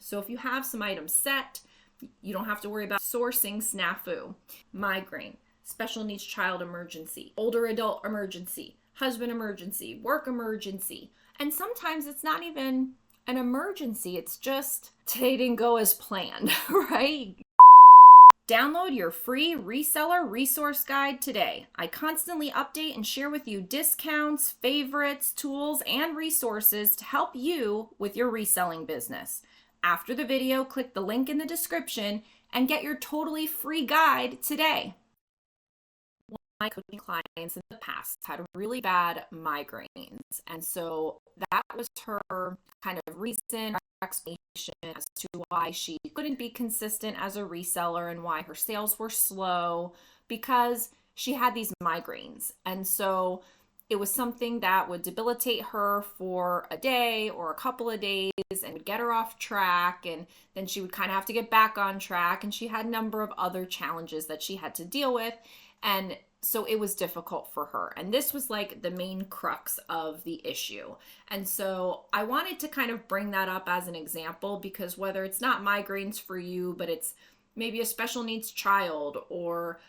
So if you have some items set, you don't have to worry about sourcing snafu. Migraine, special needs child emergency, older adult emergency, husband emergency, work emergency. And sometimes it's not even an emergency. It's just today didn't go as planned, right? Download your free reseller resource guide today. I constantly update and share with you discounts, favorites, tools, and resources to help you with your reselling business. After the video, click the link in the description and get your totally free guide today. One of my coaching clients in the past had really bad migraines, and so that was her kind of reason, explanation as to why she couldn't be consistent as a reseller and why her sales were slow, because she had these migraines. And so it was something that would debilitate her for a day or a couple of days and would get her off track, and then she would kind of have to get back on track, and she had a number of other challenges that she had to deal with, and so it was difficult for her. And this was like the main crux of the issue. And so I wanted to kind of bring that up as an example, because whether it's not migraines for you, but it's maybe a special needs child, or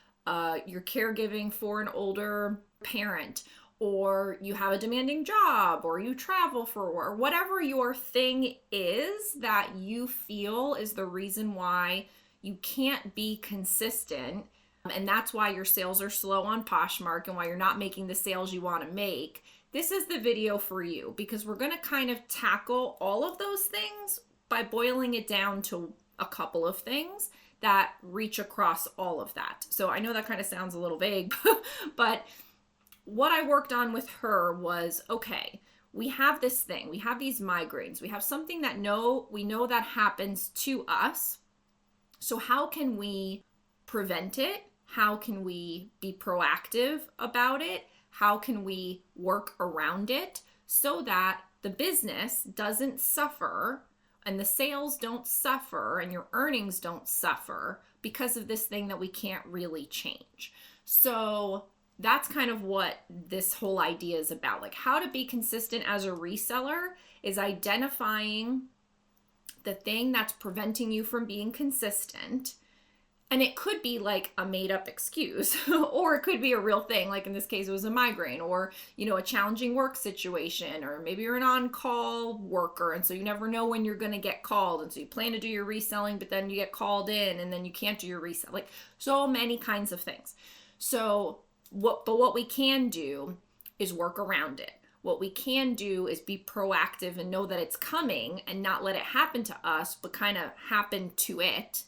you're caregiving for an older parent, or you have a demanding job, or you travel for work, or whatever your thing is that you feel is the reason why you can't be consistent, and that's why your sales are slow on Poshmark and why you're not making the sales you want to make, this is the video for you, because we're going to kind of tackle all of those things by boiling it down to a couple of things that reach across all of that. So I know that kind of sounds a little vague, but what I worked on with her was, okay, we have this thing, we have these migraines, we have something that we know that happens to us. So how can we prevent it? How can we be proactive about it? How can we work around it so that the business doesn't suffer and the sales don't suffer and your earnings don't suffer because of this thing that we can't really change? So that's kind of what this whole idea is about. Like, how to be consistent as a reseller is identifying the thing that's preventing you from being consistent. And it could be like a made up excuse, or it could be a real thing. Like in this case, it was a migraine, or, a challenging work situation, or maybe you're an on-call worker. And so you never know when you're going to get called. And so you plan to do your reselling, but then you get called in and then you can't do your resell. Like so many kinds of things. So what we can do is work around it. What we can do is be proactive and know that it's coming and not let it happen to us, but kind of happen to it,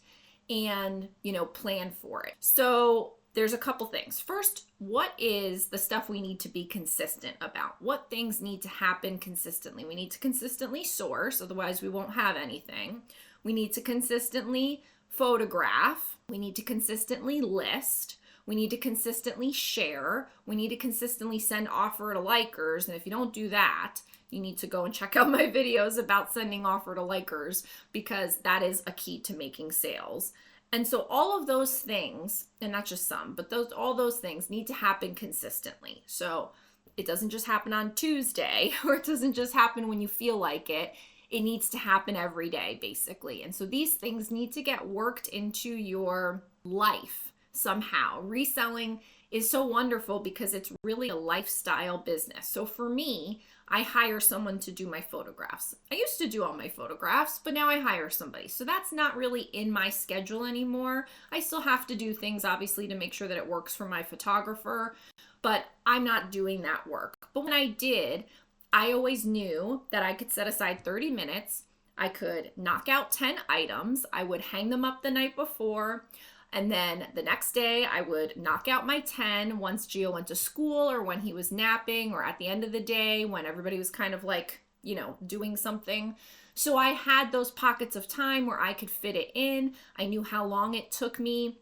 and, plan for it. So there's a couple things. First, what is the stuff we need to be consistent about? What things need to happen consistently? We need to consistently source, otherwise we won't have anything. We need to consistently photograph. We need to consistently list. We need to consistently share. We need to consistently send offer to likers. And if you don't do that, you need to go and check out my videos about sending offer to likers, because that is a key to making sales. And so all of those things, and not just some, but all those things need to happen consistently. So it doesn't just happen on Tuesday, or it doesn't just happen when you feel like it. It needs to happen every day, basically. And so these things need to get worked into your life somehow. Reselling is so wonderful because it's really a lifestyle business. So for me, I hire someone to do my photographs. I used to do all my photographs, but now I hire somebody. So that's not really in my schedule anymore. I still have to do things, obviously, to make sure that it works for my photographer, but I'm not doing that work. But when I did, I always knew that I could set aside 30 minutes. I could knock out 10 items. I would hang them up the night before. And then the next day I would knock out my 10 once Gio went to school, or when he was napping, or at the end of the day when everybody was kind of like, doing something. So I had those pockets of time where I could fit it in. I knew how long it took me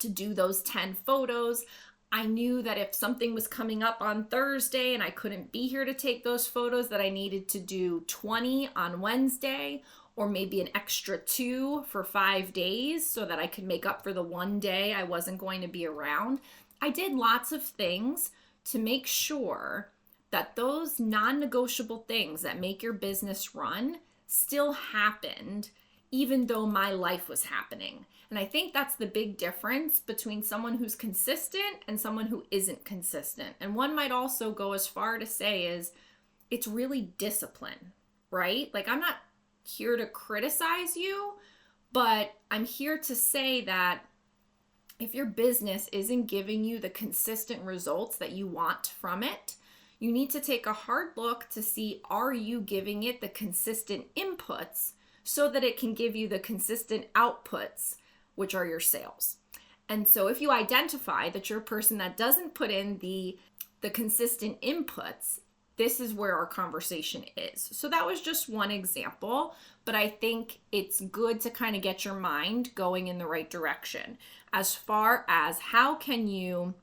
to do those 10 photos. I knew that if something was coming up on Thursday and I couldn't be here to take those photos, that I needed to do 20 on Wednesday, or maybe an extra 2 for 5 days so that I could make up for the one day I wasn't going to be around. I did lots of things to make sure that those non-negotiable things that make your business run still happened even though my life was happening. And I think that's the big difference between someone who's consistent and someone who isn't consistent. And one might also go as far to say is it's really discipline, right? Like, I'm not here to criticize you, but I'm here to say that if your business isn't giving you the consistent results that you want from it, you need to take a hard look to see, are you giving it the consistent inputs so that it can give you the consistent outputs, which are your sales. And so if you identify that you're a person that doesn't put in the consistent inputs, this is where our conversation is. So that was just one example, but I think it's good to kind of get your mind going in the right direction as far as how can you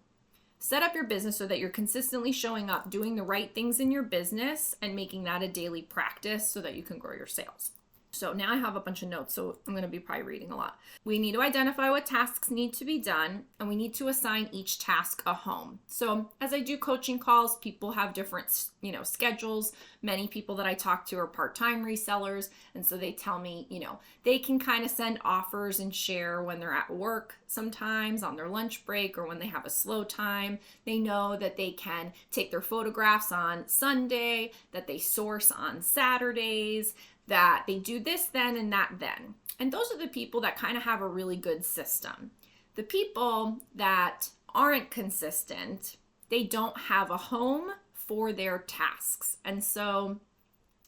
set up your business so that you're consistently showing up, doing the right things in your business and making that a daily practice so that you can grow your sales. So now I have a bunch of notes, so I'm going to be probably reading a lot. We need to identify what tasks need to be done, and we need to assign each task a home. So as I do coaching calls, people have different, schedules. Many people that I talk to are part-time resellers, and so they tell me, they can kind of send offers and share when they're at work sometimes on their lunch break or when they have a slow time. They know that they can take their photographs on Sunday, that they source on Saturdays, that they do this then and that then. And those are the people that kind of have a really good system. The people that aren't consistent, they don't have a home for their tasks. And so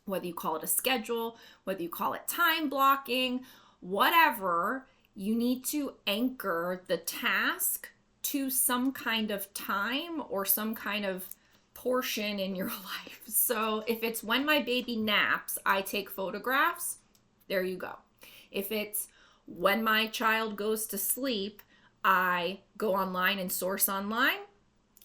whether you call it a schedule, whether you call it time blocking, whatever, you need to anchor the task to some kind of time or some kind of portion in your life. So if it's when my baby naps, I take photographs, there you go. If it's when my child goes to sleep, I go online and source online,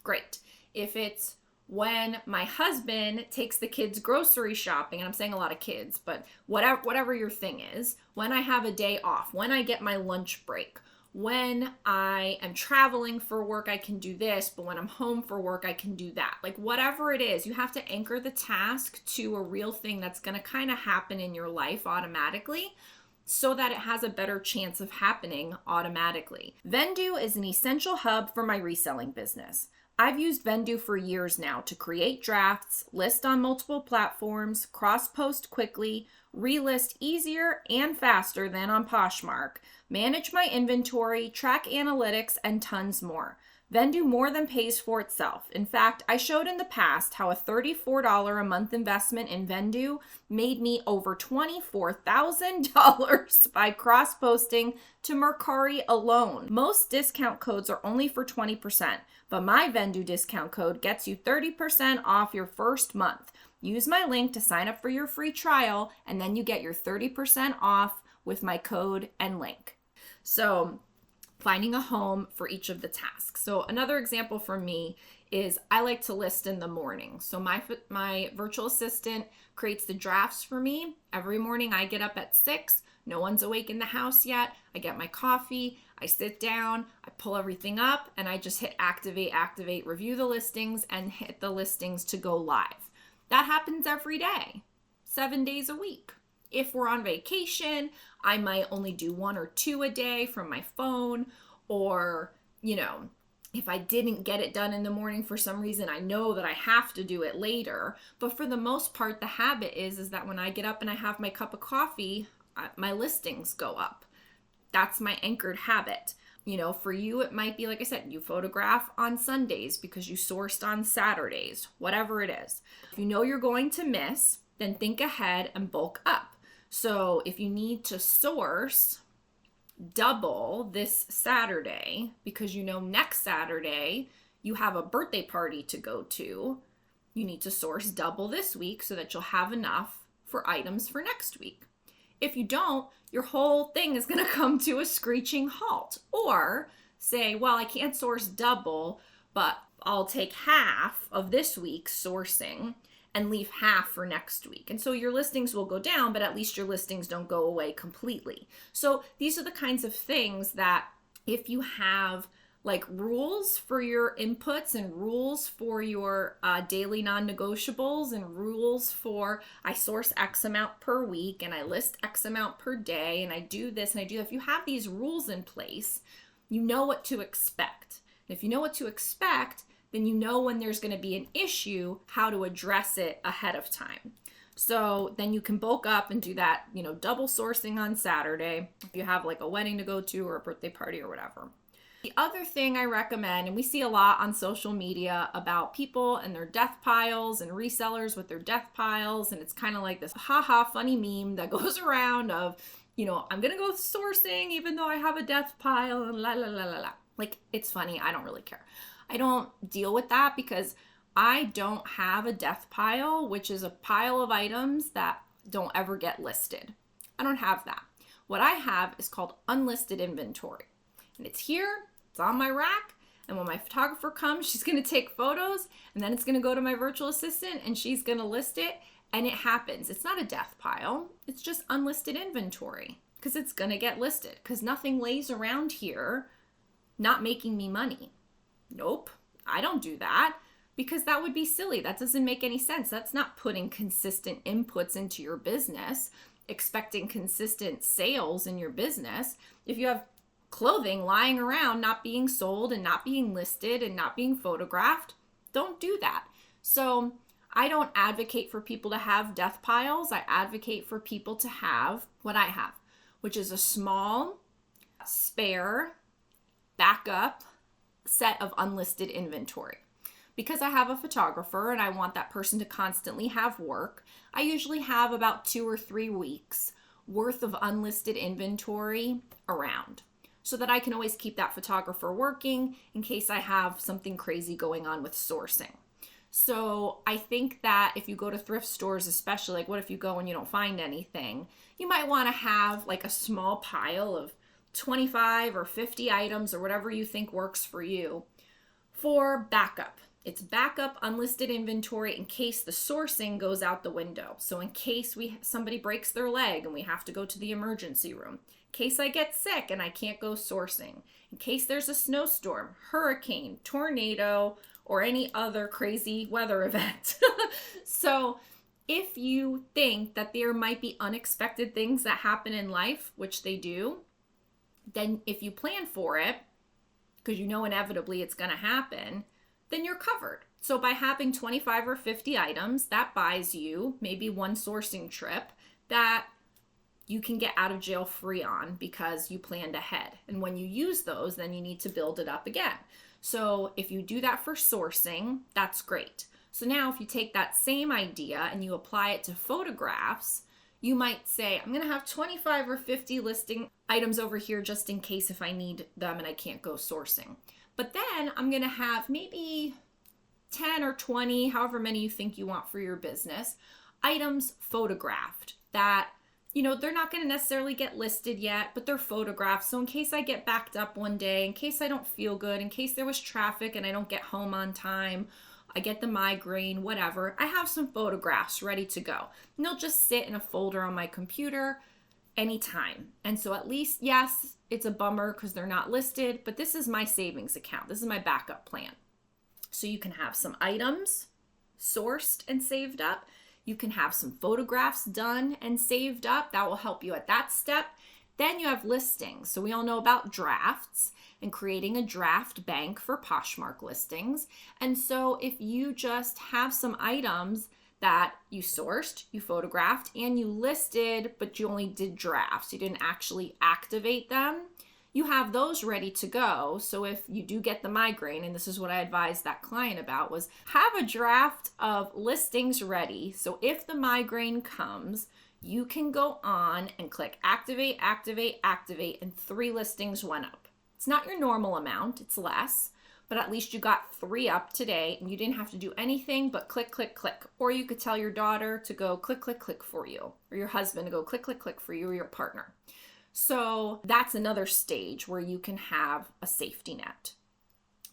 great. If it's when my husband takes the kids grocery shopping, and I'm saying a lot of kids, but whatever your thing is, when I have a day off, when I get my lunch break, when I am traveling for work, I can do this, but when I'm home for work, I can do that. Like whatever it is, you have to anchor the task to a real thing that's going to kind of happen in your life automatically so that it has a better chance of happening automatically. Vendee is an essential hub for my reselling business. I've used Vendee for years now to create drafts, list on multiple platforms, cross-post quickly, relist easier and faster than on Poshmark, manage my inventory, track analytics, and tons more. Vendee more than pays for itself. In fact, I showed in the past how a $34 a month investment in Vendee made me over $24,000 by cross-posting to Mercari alone. Most discount codes are only for 20%, but my Vendee discount code gets you 30% off your first month. Use my link to sign up for your free trial, and then you get your 30% off with my code and link. So finding a home for each of the tasks. So another example for me is I like to list in the morning. So my virtual assistant creates the drafts for me. Every morning I get up at 6. No one's awake in the house yet. I get my coffee. I sit down. I pull everything up and I just hit activate, review the listings and hit the listings to go live. That happens every day, 7 days a week. If we're on vacation, I might only do 1 or 2 a day from my phone, or, if I didn't get it done in the morning for some reason, I know that I have to do it later. But for the most part, the habit is that when I get up and I have my cup of coffee, my listings go up. That's my anchored habit. For you, it might be, like I said, you photograph on Sundays because you sourced on Saturdays, whatever it is. If you know you're going to miss, then think ahead and bulk up. So if you need to source double this Saturday because next Saturday you have a birthday party to go to, you need to source double this week so that you'll have enough for items for next week. If you don't, your whole thing is going to come to a screeching halt. Or say, well, I can't source double, but I'll take half of this week's sourcing and leave half for next week. And so your listings will go down, but at least your listings don't go away completely. So these are the kinds of things that if you have like rules for your inputs and rules for your daily non-negotiables and rules for I source X amount per week and I list X amount per day and I do this and I do that. If you have these rules in place, you know what to expect. And if you know what to expect, then you know when there's going to be an issue, how to address it ahead of time. So then you can bulk up and do that, double sourcing on Saturday if you have like a wedding to go to or a birthday party or whatever. The other thing I recommend, and we see a lot on social media about people and their death piles and resellers with their death piles. And it's kind of like this haha funny meme that goes around of, I'm going to go sourcing even though I have a death pile and la la la la la. Like, it's funny. I don't really care. I don't deal with that because I don't have a death pile, which is a pile of items that don't ever get listed. I don't have that. What I have is called unlisted inventory. And it's here, it's on my rack, and when my photographer comes, she's going to take photos, and then it's going to go to my virtual assistant, and she's going to list it, and it happens. It's not a death pile. It's just unlisted inventory because it's going to get listed because nothing lays around here not making me money. Nope, I don't do that. Because that would be silly. That doesn't make any sense. That's not putting consistent inputs into your business, expecting consistent sales in your business. If you have clothing lying around, not being sold and not being listed and not being photographed, don't do that. So I don't advocate for people to have death piles. I advocate for people to have what I have, which is a small, spare, backup set of unlisted inventory. Because I have a photographer and I want that person to constantly have work, I usually have about 2 or 3 weeks worth of unlisted inventory around so that I can always keep that photographer working in case I have something crazy going on with sourcing. So I think that if you go to thrift stores, especially, like what if you go and you don't find anything, you might want to have like a small pile of 25 or 50 items or whatever you think works for you for backup. It's backup unlisted inventory in case the sourcing goes out the window. So in case somebody breaks their leg and we have to go to the emergency room, in case I get sick and I can't go sourcing, in case there's a snowstorm, hurricane, tornado, or any other crazy weather event. So if you think that there might be unexpected things that happen in life, which they do, then if you plan for it, because you know inevitably it's going to happen, then you're covered. So by having 25 or 50 items, that buys you maybe one sourcing trip that you can get out of jail free on because you planned ahead. And when you use those, then you need to build it up again. So if you do that for sourcing, that's great. So now if you take that same idea and you apply it to photographs, you might say, I'm going to have 25 or 50 listing items over here just in case if I need them and I can't go sourcing. But then I'm going to have maybe 10 or 20, however many you think you want for your business, items photographed that, they're not going to necessarily get listed yet, but they're photographed. So in case I get backed up one day, in case I don't feel good, in case there was traffic and I don't get home on time, I get the migraine, whatever, I have some photographs ready to go. And they'll just sit in a folder on my computer anytime. And so at least, yes, it's a bummer because they're not listed, but this is my savings account. This is my backup plan. So you can have some items sourced and saved up. You can have some photographs done and saved up. That will help you at that step. Then you have listings. So we all know about drafts and creating a draft bank for Poshmark listings. And so if you just have some items that you sourced, you photographed, and you listed, but you only did drafts, you didn't actually activate them, you have those ready to go. So if you do get the migraine, and this is what I advised that client about, was have a draft of listings ready. So if the migraine comes, you can go on and click activate, activate, activate, and 3 listings went up. It's not your normal amount, it's less, but at least you got 3 up today and you didn't have to do anything but click, click, click. Or you could tell your daughter to go click, click, click for you, or your husband to go click, click, click for you, or your partner. So that's another stage where you can have a safety net.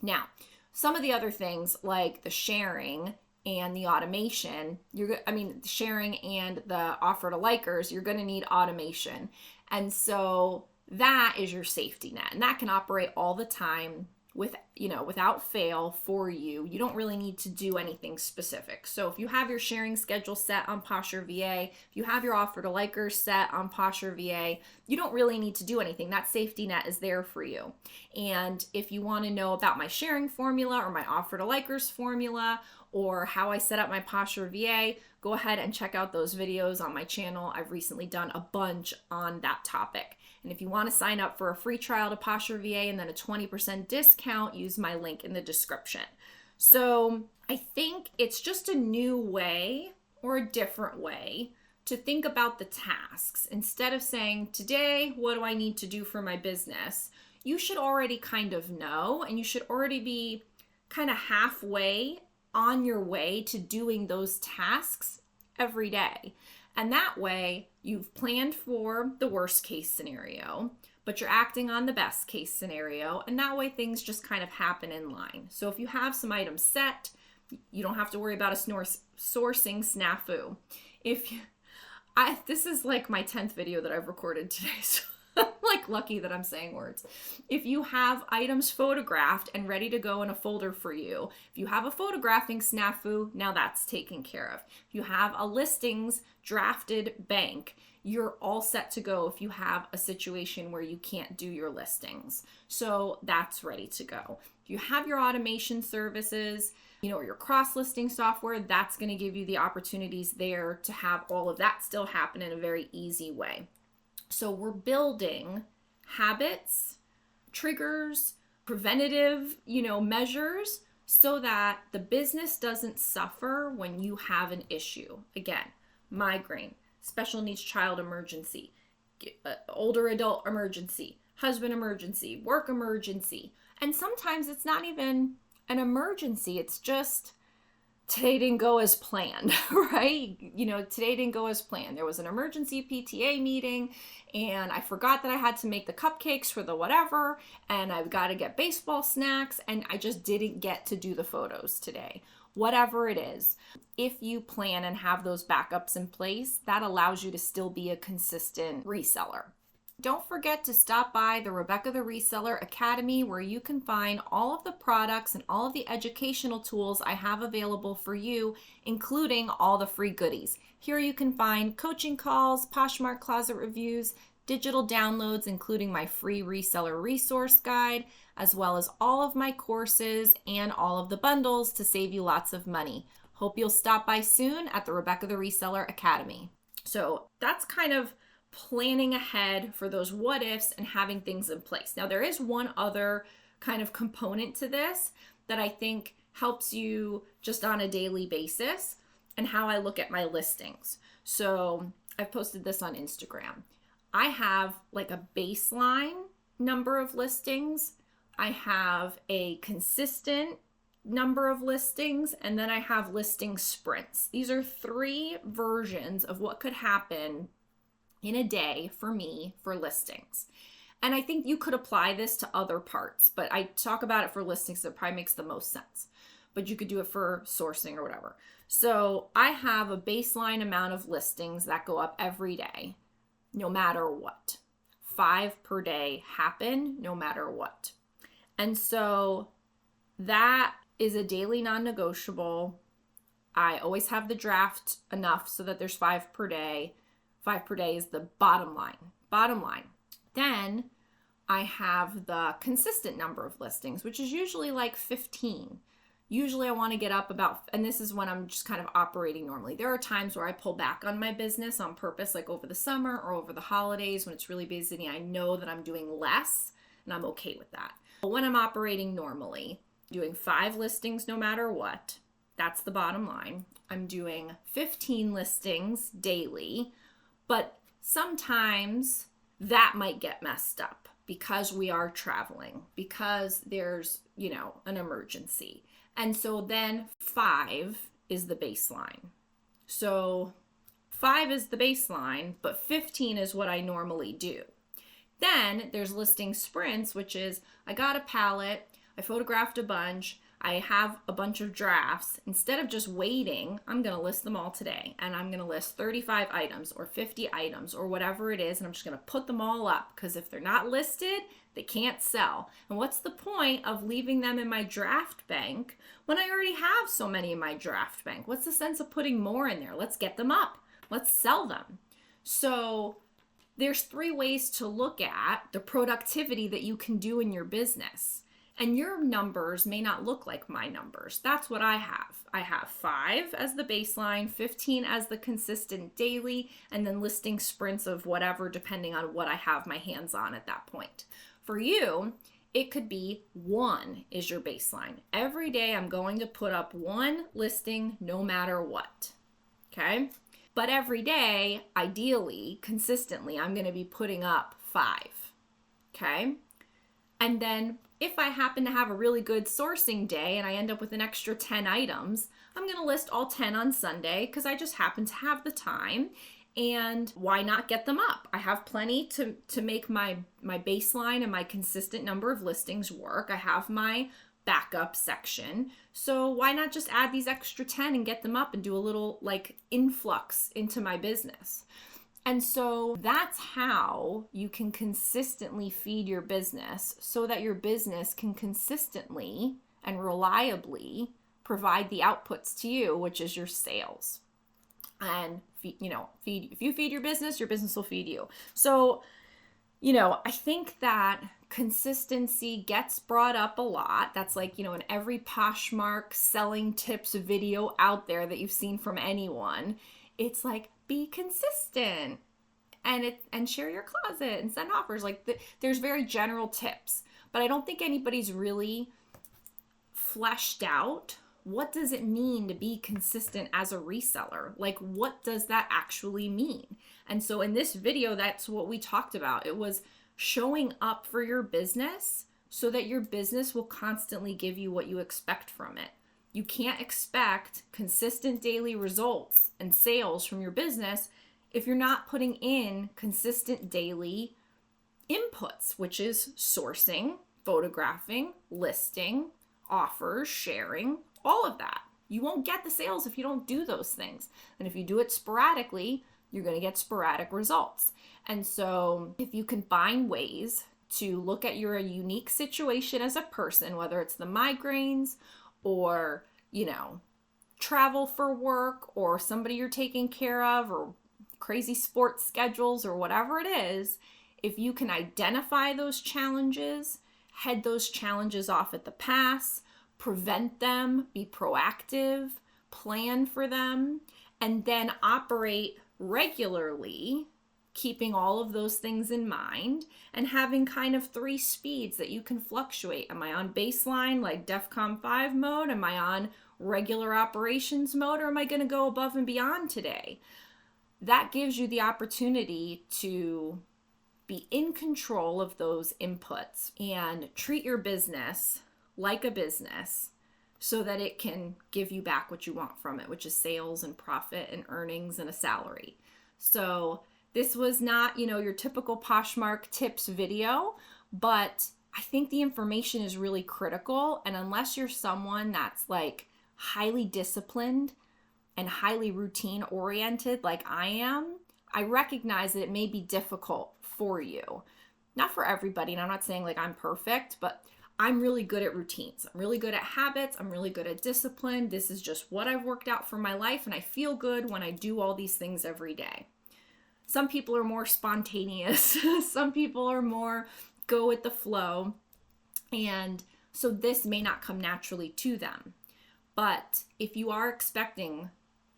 Now, some of the other things like the sharing and the automation, the sharing and the offer to likers, you're going to need automation. And so that is your safety net, and that can operate all the time without fail for you. You don't really need to do anything specific. So if you have your sharing schedule set on Posher VA, if you have your offer to likers set on Posher VA, you don't really need to do anything. That safety net is there for you. And if you want to know about my sharing formula or my offer to likers formula or how I set up my Posher VA, go ahead and check out those videos on my channel. I've recently done a bunch on that topic. And if you want to sign up for a free trial to Posher VA and then a 20% discount, use my link in the description. So I think it's just a new way or a different way to think about the tasks. Instead of saying, today, what do I need to do for my business? You should already kind of know, and you should already be kind of halfway on your way to doing those tasks every day. And that way, you've planned for the worst case scenario, but you're acting on the best case scenario. And that way, things just kind of happen in line. So if you have some items set, you don't have to worry about a sourcing snafu. This is like my 10th video that I've recorded today, so I'm like lucky that I'm saying words. If you have items photographed and ready to go in a folder for you, if you have a photographing snafu, now that's taken care of. If you have a listings drafted bank, you're all set to go if you have a situation where you can't do your listings. So that's ready to go. If you have your automation services, or your cross-listing software, that's going to give you the opportunities there to have all of that still happen in a very easy way. So we're building habits, triggers, preventative, measures so that the business doesn't suffer when you have an issue. Again, migraine, special needs child emergency, older adult emergency, husband emergency, work emergency. And sometimes it's not even an emergency. It's just today didn't go as planned, right? Today didn't go as planned. There was an emergency PTA meeting and I forgot that I had to make the cupcakes for the whatever, and I've got to get baseball snacks, and I just didn't get to do the photos today. Whatever it is, if you plan and have those backups in place, that allows you to still be a consistent reseller. Don't forget to stop by the Rebecca the Reseller Academy, where you can find all of the products and all of the educational tools I have available for you, including all the free goodies. Here you can find coaching calls, Poshmark closet reviews, digital downloads, including my free reseller resource guide, as well as all of my courses and all of the bundles to save you lots of money. Hope you'll stop by soon at the Rebecca the Reseller Academy. So that's kind of planning ahead for those what ifs and having things in place. Now, there is one other kind of component to this that I think helps you just on a daily basis, and how I look at my listings. So I've posted this on Instagram. I have like a baseline number of listings. I have a consistent number of listings, and then I have listing sprints. These are 3 versions of what could happen in a day for me for listings. And I think you could apply this to other parts, but I talk about it for listings, so it probably makes the most sense. But you could do it for sourcing or whatever. So I have a baseline amount of listings that go up every day, no matter what. 5 per day happen no matter what. And so that is a daily non-negotiable. I always have the draft enough so that there's 5 per day. 5 per day is the bottom line. Then I have the consistent number of listings, which is usually like 15. Usually I want to get up about, and this is when I'm just kind of operating normally. There are times where I pull back on my business on purpose, like over the summer or over the holidays when it's really busy and I know that I'm doing less, and I'm okay with that. But when I'm operating normally, doing 5 listings no matter what, that's the bottom line. I'm doing 15 listings daily, but sometimes that might get messed up because we are traveling, because there's, an emergency. And so then 5 is the baseline. So 5 is the baseline, but 15 is what I normally do. Then there's listing sprints, which is I got a palette, I photographed a bunch, I have a bunch of drafts. Instead of just waiting, I'm going to list them all today. And I'm going to list 35 items or 50 items or whatever it is. And I'm just going to put them all up, because if they're not listed, they can't sell. And what's the point of leaving them in my draft bank when I already have so many in my draft bank? What's the sense of putting more in there? Let's get them up. Let's sell them. So there's 3 ways to look at the productivity that you can do in your business. And your numbers may not look like my numbers. That's what I have. I have 5 as the baseline, 15 as the consistent daily, and then listing sprints of whatever, depending on what I have my hands on at that point. For you, it could be 1 is your baseline. Every day I'm going to put up 1 listing no matter what. Okay? But every day, ideally, consistently, I'm going to be putting up 5. Okay? And then if I happen to have a really good sourcing day and I end up with an extra 10 items, I'm going to list all 10 on Sunday because I just happen to have the time. And why not get them up? I have plenty to make my baseline and my consistent number of listings work. I have my backup section. So why not just add these extra 10 and get them up and do a little like influx into my business? And so that's how you can consistently feed your business so that your business can consistently and reliably provide the outputs to you, which is your sales. And if you feed your business will feed you. So, I think that consistency gets brought up a lot. That's like, in every Poshmark selling tips video out there that you've seen from anyone, it's like, be consistent and share your closet and send offers. There's very general tips, but I don't think anybody's really fleshed out what does it mean to be consistent as a reseller? Like, what does that actually mean? And so in this video, that's what we talked about. It was showing up for your business so that your business will constantly give you what you expect from it. You can't expect consistent daily results and sales from your business if you're not putting in consistent daily inputs, which is sourcing, photographing, listing, offers, sharing, all of that. You won't get the sales if you don't do those things. And if you do it sporadically, you're going to get sporadic results. And so if you can find ways to look at your unique situation as a person, whether it's the migraines or, travel for work or somebody you're taking care of or crazy sports schedules or whatever it is, if you can identify those challenges, head those challenges off at the pass, prevent them, be proactive, plan for them, and then operate regularly, keeping all of those things in mind and having kind of 3 speeds that you can fluctuate. Am I on baseline, like DEFCON 5 mode? Am I on regular operations mode? Or am I going to go above and beyond today? That gives you the opportunity to be in control of those inputs and treat your business like a business so that it can give you back what you want from it, which is sales and profit and earnings and a salary. So this was not, your typical Poshmark tips video, but I think the information is really critical. And unless you're someone that's like highly disciplined and highly routine oriented like I am, I recognize that it may be difficult for you. Not for everybody, and I'm not saying like I'm perfect, but I'm really good at routines. I'm really good at habits. I'm really good at discipline. This is just what I've worked out for my life, and I feel good when I do all these things every day. Some people are more spontaneous. Some people are more go with the flow. And so this may not come naturally to them. But if you are expecting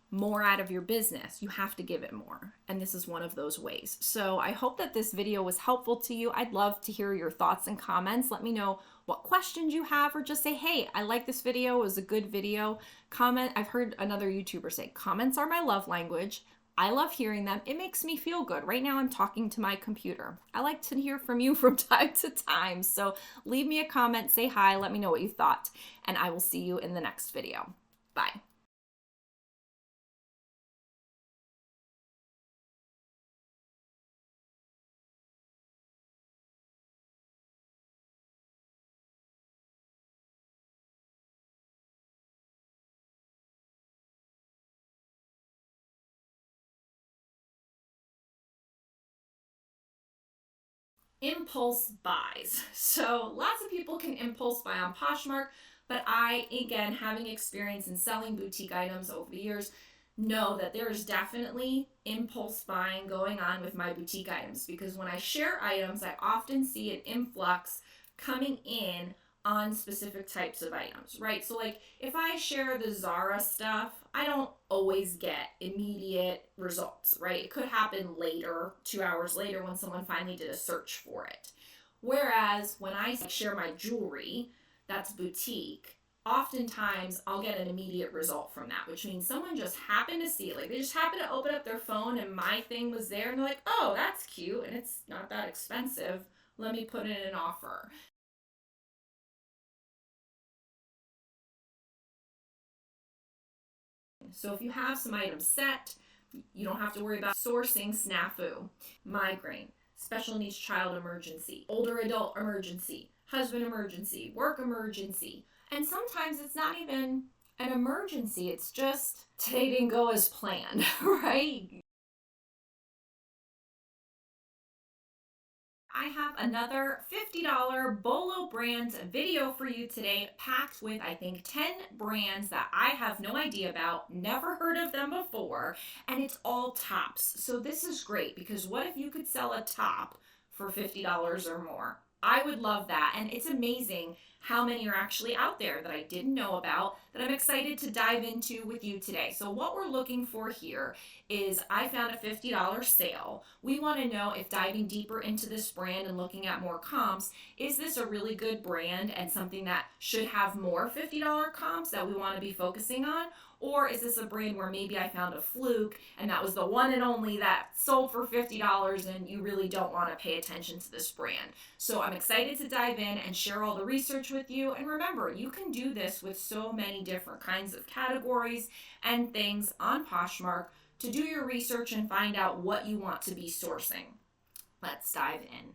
more out of your business, you have to give it more. And this is one of those ways. So I hope that this video was helpful to you. I'd love to hear your thoughts and comments. Let me know what questions you have, or just say, hey, I like this video. It was a good video. Comment. I've heard another YouTuber say, comments are my love language. I love hearing them. It makes me feel good. Right now I'm talking to my computer. I like to hear from you from time to time. So leave me a comment, say hi, let me know what you thought, and I will see you in the next video. Bye. impulse buys. So lots of people can impulse buy on Poshmark, but I, again, having experience in selling boutique items over the years, know that there is definitely impulse buying going on with my boutique items, because when I share items, I often see an influx coming in on specific types of items, right? So like if I share the Zara stuff, I don't always get immediate results, right? It could happen later, 2 hours later, when someone finally did a search for it. Whereas when I share my jewelry, that's boutique, oftentimes I'll get an immediate result from that, which means someone just happened to see it. Like they just happened to open up their phone and my thing was there and they're like, oh, that's cute and it's not that expensive. Let me put in an offer. So if you have some items set, you don't have to worry about sourcing snafu, migraine, special needs child emergency, older adult emergency, husband emergency, work emergency. And sometimes it's not even an emergency, it's just today didn't go as planned, right? I have another $50 Bolo Brands video for you today, packed with, I think, 10 brands that I have no idea about, never heard of them before, and it's all tops. So this is great because what if you could sell a top for $50 or more? I would love that. And it's amazing how many are actually out there that I didn't know about that I'm excited to dive into with you today. So what we're looking for here is I found a $50 sale. We want to know if diving deeper into this brand and looking at more comps, is this a really good brand and something that should have more $50 comps that we want to be focusing on? Or is this a brand where maybe I found a fluke and that was the one and only that sold for $50 and you really don't want to pay attention to this brand? So I'm excited to dive in and share all the research with you. And remember, you can do this with so many different kinds of categories and things on Poshmark to do your research and find out what you want to be sourcing. Let's dive in.